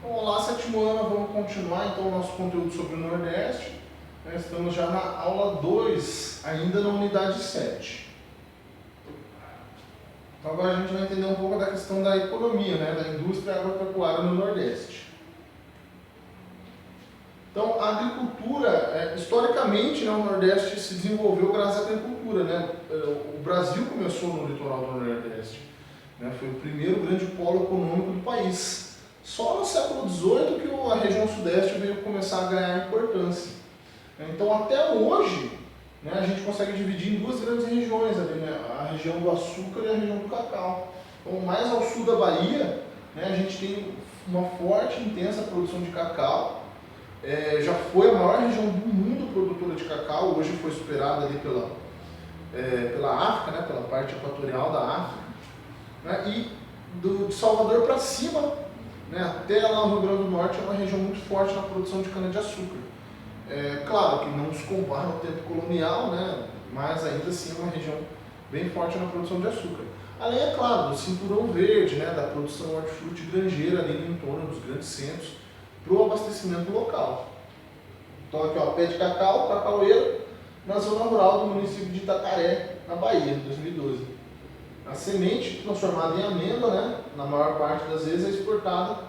Olá, sétimo ano, vamos continuar então o nosso conteúdo sobre o Nordeste. Estamos já na aula 2, ainda na unidade 7. Então agora a gente vai entender um pouco da questão da economia, da indústria agropecuária no Nordeste. Então a agricultura, historicamente, o Nordeste se desenvolveu graças à agricultura. O Brasil começou no litoral do Nordeste. Foi o primeiro grande polo econômico do país. Só no século XVIII que a região sudeste veio começar a ganhar importância. Então até hoje, a gente consegue dividir em duas grandes regiões, a região do açúcar e a região do cacau. Então mais ao sul da Bahia, a gente tem uma forte e intensa produção de cacau. Já foi a maior região do mundo produtora de cacau, hoje foi superada ali pela África, pela parte equatorial da África. E de Salvador para cima, até lá no Rio Grande do Norte, é uma região muito forte na produção de cana-de-açúcar. Claro que não se compara ao tempo colonial, mas ainda assim é uma região bem forte na produção de açúcar. Além, é claro, do cinturão verde, da produção hortifruti granjeira ali no entorno dos grandes centros, para o abastecimento local. Então aqui, pé de cacau, cacaueiro, na zona rural do município de Itacaré, na Bahia, em 2012. A semente, transformada em amêndoa, na maior parte das vezes é exportada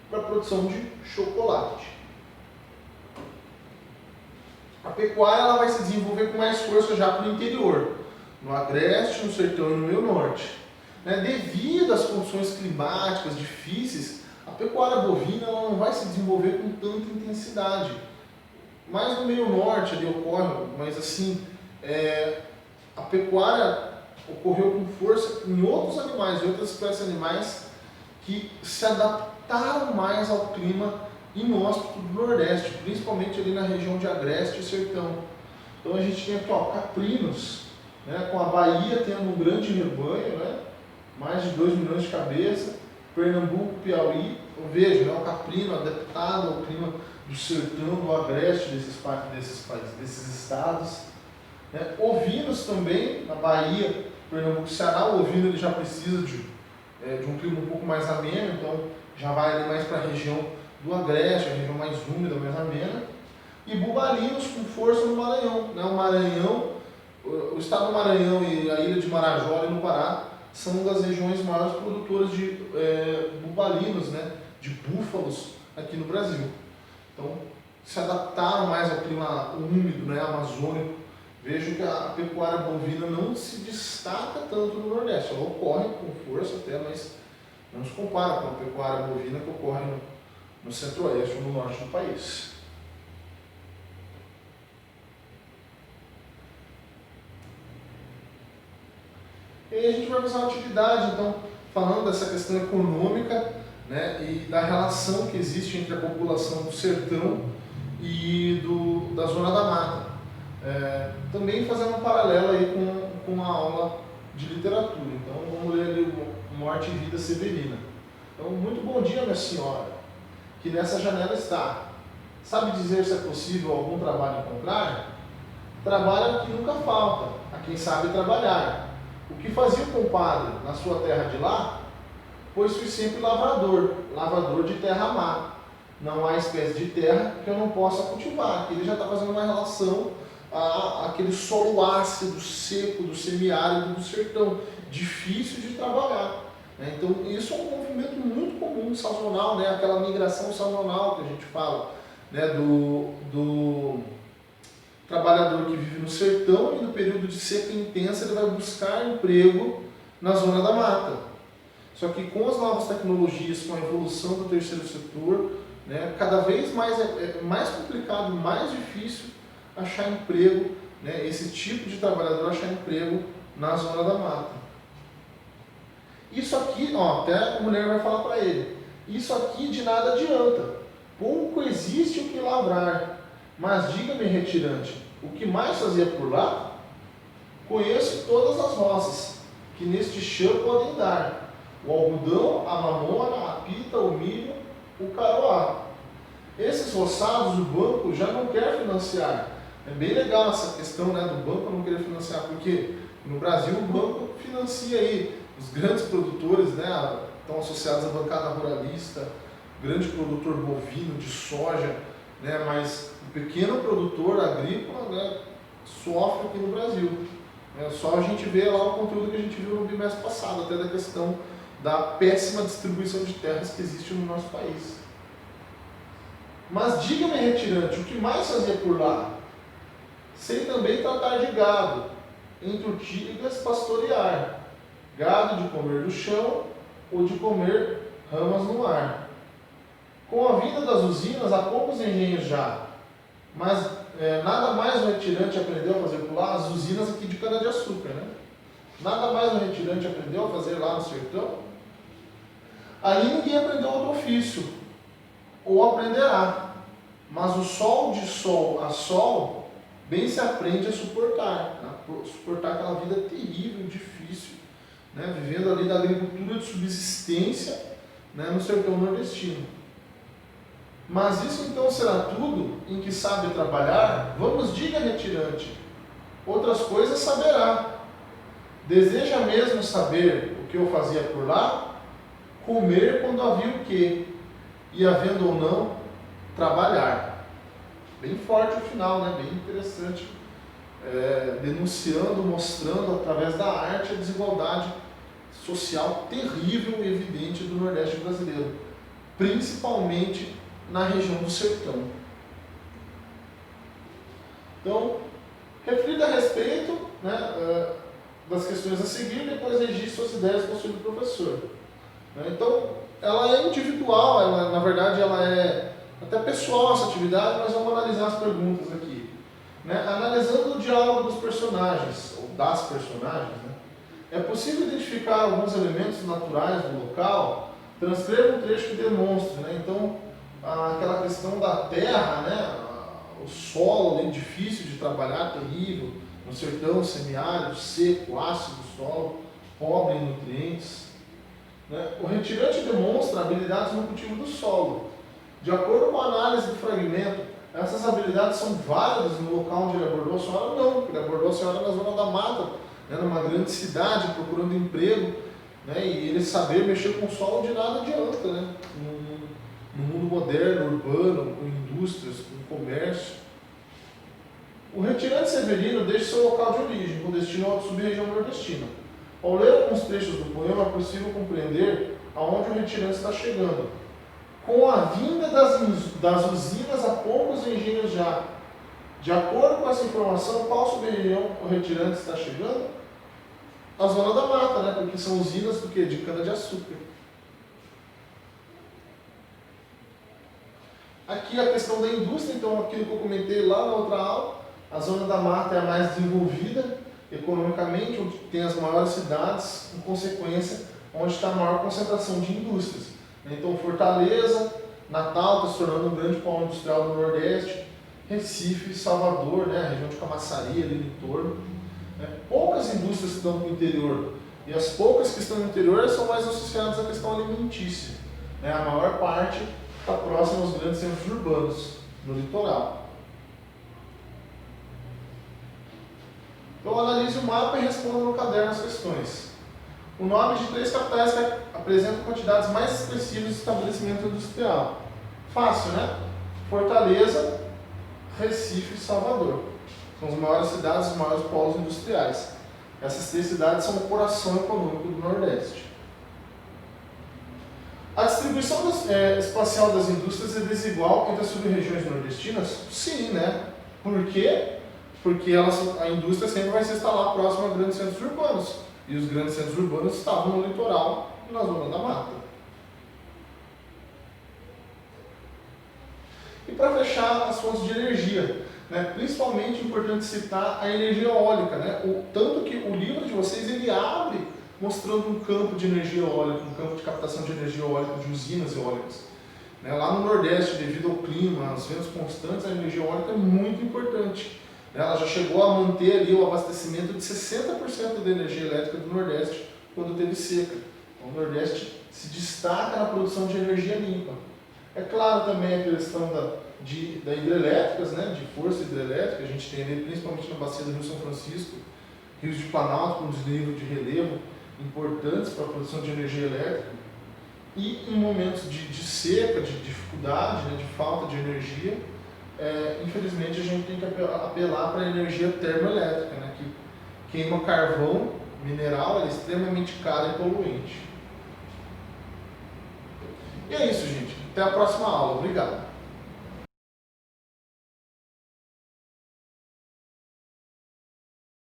para a produção de chocolate. A pecuária ela vai se desenvolver com mais força já para o interior, no agreste, no sertão e no meio norte. Devido às condições climáticas difíceis, a pecuária bovina ela não vai se desenvolver com tanta intensidade. Mais no meio norte ali ocorre, mas assim, a pecuária ocorreu com força em outros animais, em outras espécies animais que se adaptaram mais ao clima inóspito do Nordeste, principalmente ali na região de agreste e sertão. Então a gente tem aqui caprinos, com a Bahia tendo um grande rebanho, mais de 2 milhões de cabeças, Pernambuco, Piauí, veja, o caprino adaptado ao clima do sertão, do agreste desses estados. Ovinos também, na Bahia, Pernambuco e Ceará, o ovino ele já precisa de um clima um pouco mais ameno, então já vai ali mais para a região do agreste, a região mais úmida, mais amena. E bubalinos com força no Maranhão. O Maranhão, o estado do Maranhão e a ilha de Marajó, ali no Pará, são uma das regiões maiores produtoras de bubalinos, de búfalos aqui no Brasil. Então, se adaptaram mais ao clima úmido, amazônico. Vejo que a pecuária bovina não se destaca tanto no Nordeste. Ela ocorre com força até, mas não se compara com a pecuária bovina que ocorre no centro-oeste ou no norte do país. E aí a gente vai fazer uma atividade, então, falando dessa questão econômica, e da relação que existe entre a população do sertão e da zona da mata. Também fazendo um paralelo aí com a aula de literatura. Então, vamos ler ali Morte e Vida Severina. Então, muito bom dia, minha senhora, que nessa janela está. Sabe dizer se é possível algum trabalho encontrar? Trabalho é o que nunca falta, a quem sabe trabalhar. O que fazia o compadre na sua terra de lá? Pois fui sempre lavrador de terra má. Não há espécie de terra que eu não possa cultivar. Aqui ele já está fazendo uma relação àquele solo ácido, seco, do semiárido do sertão, difícil de trabalhar. Então isso é um movimento muito comum, sazonal, aquela migração sazonal que a gente fala, do trabalhador que vive no sertão e no período de seca intensa ele vai buscar emprego na zona da mata. Só que com as novas tecnologias, com a evolução do terceiro setor, cada vez mais é mais complicado, mais difícil achar emprego, esse tipo de trabalhador achar emprego na zona da mata. Isso aqui, até a mulher vai falar para ele, isso aqui de nada adianta, pouco existe o que lavrar, mas diga-me, retirante, o que mais fazia por lá? Conheço todas as roças, que neste chão podem dar, o algodão, a mamona, a pita, o milho, o caroá. Esses roçados o banco já não quer financiar. É bem legal essa questão do banco não querer financiar, porque no Brasil o banco financia aí os grandes produtores, né, estão associados à bancada ruralista, grande produtor bovino de soja, né, mas o pequeno produtor agrícola, né, sofre aqui no Brasil. É só a gente ver lá o conteúdo que a gente viu no bimestre passado, até da questão da péssima distribuição de terras que existe no nosso país. Mas diga-me, retirante, o que mais fazia por lá? Sei também tratar de gado, entre urtigas pastorear, gado de comer do chão ou de comer ramas no ar. Com a vinda das usinas, há poucos engenhos já, mas nada mais o retirante aprendeu a fazer por lá, as usinas aqui de cana-de-açúcar, né? Nada mais o retirante aprendeu a fazer lá no sertão. Ali ninguém aprendeu outro ofício, ou aprenderá, mas o sol de sol a sol, bem se aprende a suportar, suportar aquela vida terrível, difícil, né? Vivendo ali da agricultura de subsistência, né, no sertão nordestino. Mas isso então será tudo em que sabe trabalhar? Vamos, diga, retirante, outras coisas saberá. Deseja mesmo saber o que eu fazia por lá? Comer quando havia o quê? E havendo ou não, trabalhar. Bem forte o final, né? Bem interessante. Denunciando, mostrando através da arte a desigualdade social terrível e evidente do Nordeste brasileiro, principalmente na região do sertão. Então, reflita a respeito, né, das questões a seguir, depois registre suas ideias com o seu professor. Então, ela é individual, ela, na verdade, ela é até pessoal essa atividade, mas vamos analisar as perguntas aqui. Né? Analisando o diálogo dos personagens, ou das personagens, né? É possível identificar alguns elementos naturais do local. Transcreva um trecho que demonstre, né? Então, aquela questão da terra, né? O solo ali, difícil de trabalhar, terrível, no sertão semiárido, seco, ácido solo, pobre em nutrientes. Né? O retirante demonstra habilidades no cultivo do solo. De acordo com a análise do fragmento, essas habilidades são válidas no local onde ele abordou a senhora? Não, porque ele abordou a senhora na zona da mata, né? Numa grande cidade, procurando emprego, né? E ele saber mexer com o solo de nada adianta, né? No mundo moderno, urbano, com indústrias, com comércio. O retirante severino deixa seu local de origem, com destino à sub-região nordestina. Ao ler alguns trechos do poema, é possível compreender aonde o retirante está chegando. Com a vinda das usinas a poucos engenhos já. De acordo com essa informação, qual sub-região o retirante está chegando? A zona da mata, né? Porque são usinas do quê? De cana-de-açúcar. Aqui a questão da indústria, então aquilo que eu comentei lá na outra aula, a zona da mata é a mais desenvolvida economicamente, onde tem as maiores cidades, em consequência, onde está a maior concentração de indústrias. Então Fortaleza, Natal está se tornando um grande polo industrial do Nordeste, Recife, Salvador, né, a região de Camaçari, ali no entorno. Poucas indústrias estão no interior, e as poucas que estão no interior são mais associadas à questão alimentícia. A maior parte está próxima aos grandes centros urbanos, no litoral. Então analise o mapa e responda no caderno as questões. O nome de 3 capitais que apresentam quantidades mais expressivas de estabelecimento industrial. Fácil, né? Fortaleza, Recife e Salvador. São as maiores cidades, os maiores polos industriais. Essas 3 cidades são o coração econômico do Nordeste. A distribuição espacial das indústrias é desigual entre as sub-regiões nordestinas? Sim, né? Por quê? Porque a indústria sempre vai se instalar próximo a grandes centros urbanos. E os grandes centros urbanos estavam no litoral e na zona da mata. E para fechar, as fontes de energia. Né? Principalmente é importante citar a energia eólica. Né? Tanto que o livro de vocês ele abre mostrando um campo de energia eólica, um campo de captação de energia eólica, de usinas eólicas. Né? Lá no Nordeste, devido ao clima, aos ventos constantes, a energia eólica é muito importante. Ela já chegou a manter ali o abastecimento de 60% da energia elétrica do Nordeste quando teve seca. Então, o Nordeste se destaca na produção de energia limpa. É claro também a questão da hidrelétricas, né, de força hidrelétrica, a gente tem ali principalmente na bacia do Rio São Francisco, rios de Planalto com desnível de relevo importantes para a produção de energia elétrica. E em momentos de seca, de dificuldade, né, de falta de energia, infelizmente a gente tem que apelar para a energia termoelétrica, né, que queima carvão mineral, ela é extremamente cara e poluente. E é isso, gente. Até a próxima aula. Obrigado.